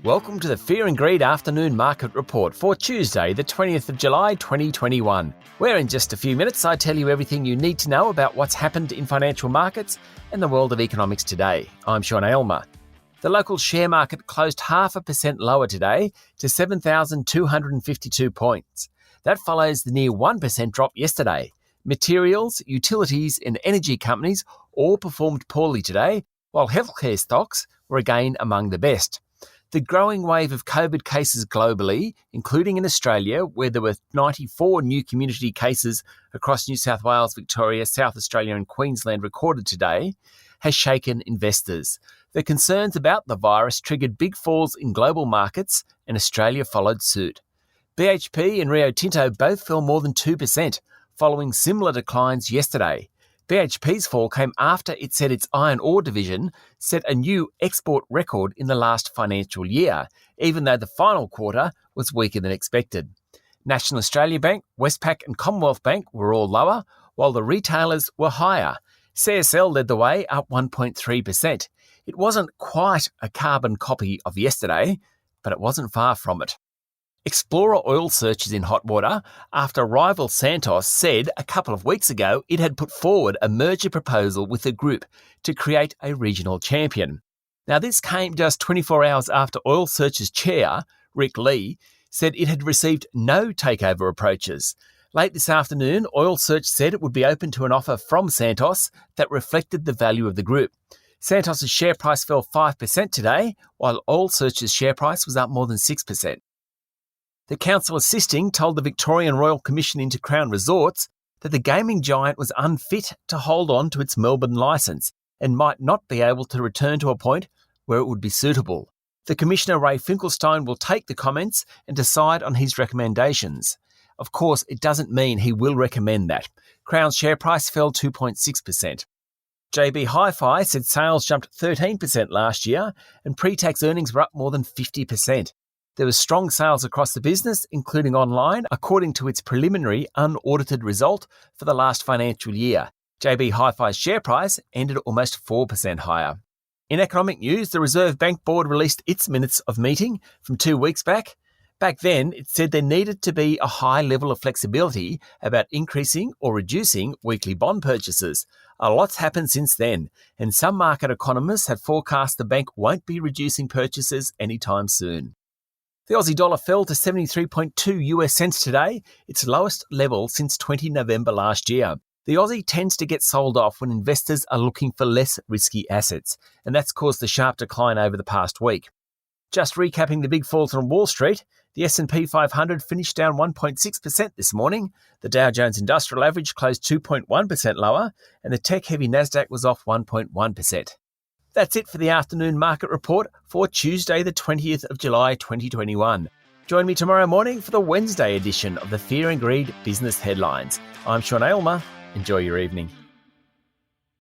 Welcome to the Fear and Greed Afternoon Market Report for Tuesday, the 20th of July 2021, where in just a few minutes I tell you everything you need to know about what's happened in financial markets and the world of economics today. I'm Sean Aylmer. The local share market closed 0.5% lower today to 7,252 points. That follows the near 1% drop yesterday. Materials, utilities and energy companies all performed poorly today, while healthcare stocks were again among the best. The growing wave of COVID cases globally, including in Australia, where there were 94 new community cases across New South Wales, Victoria, South Australia and Queensland recorded today, has shaken investors. The concerns about the virus triggered big falls in global markets, and Australia followed suit. BHP and Rio Tinto both fell more than 2%, following similar declines yesterday. BHP's fall came after it said its iron ore division set a new export record in the last financial year, even though the final quarter was weaker than expected. National Australia Bank, Westpac and Commonwealth Bank were all lower, while the retailers were higher. CSL led the way, up 1.3%. It wasn't quite a carbon copy of yesterday, but it wasn't far from it. Explorer Oil Search is in hot water after rival Santos said a couple of weeks ago it had put forward a merger proposal with the group to create a regional champion. Now, this came just 24 hours after Oil Search's chair, Rick Lee, said it had received no takeover approaches. Late this afternoon, Oil Search said it would be open to an offer from Santos that reflected the value of the group. Santos' share price fell 5% today, while Oil Search's share price was up more than 6%. The council assisting told the Victorian Royal Commission into Crown Resorts that the gaming giant was unfit to hold on to its Melbourne licence and might not be able to return to a point where it would be suitable. The Commissioner Ray Finkelstein will take the comments and decide on his recommendations. Of course, it doesn't mean he will recommend that. Crown's share price fell 2.6%. JB Hi-Fi said sales jumped 13% last year and pre-tax earnings were up more than 50%. There was strong sales across the business, including online, according to its preliminary unaudited result for the last financial year. JB Hi-Fi's share price ended almost 4% higher. In economic news, the Reserve Bank Board released its minutes of meeting from 2 weeks back. Back then, it said there needed to be a high level of flexibility about increasing or reducing weekly bond purchases. A lot's happened since then, and some market economists have forecast the bank won't be reducing purchases anytime soon. The Aussie dollar fell to 73.2 US cents today, its lowest level since 20 November last year. The Aussie tends to get sold off when investors are looking for less risky assets, and that's caused the sharp decline over the past week. Just recapping the big falls on Wall Street, the S&P 500 finished down 1.6% this morning, the Dow Jones Industrial Average closed 2.1% lower, and the tech-heavy Nasdaq was off 1.1%. That's it for the afternoon market report for Tuesday, the 20th of July 2021. Join me tomorrow morning for the Wednesday edition of the Fear and Greed Business Headlines. I'm Sean Aylmer. Enjoy your evening.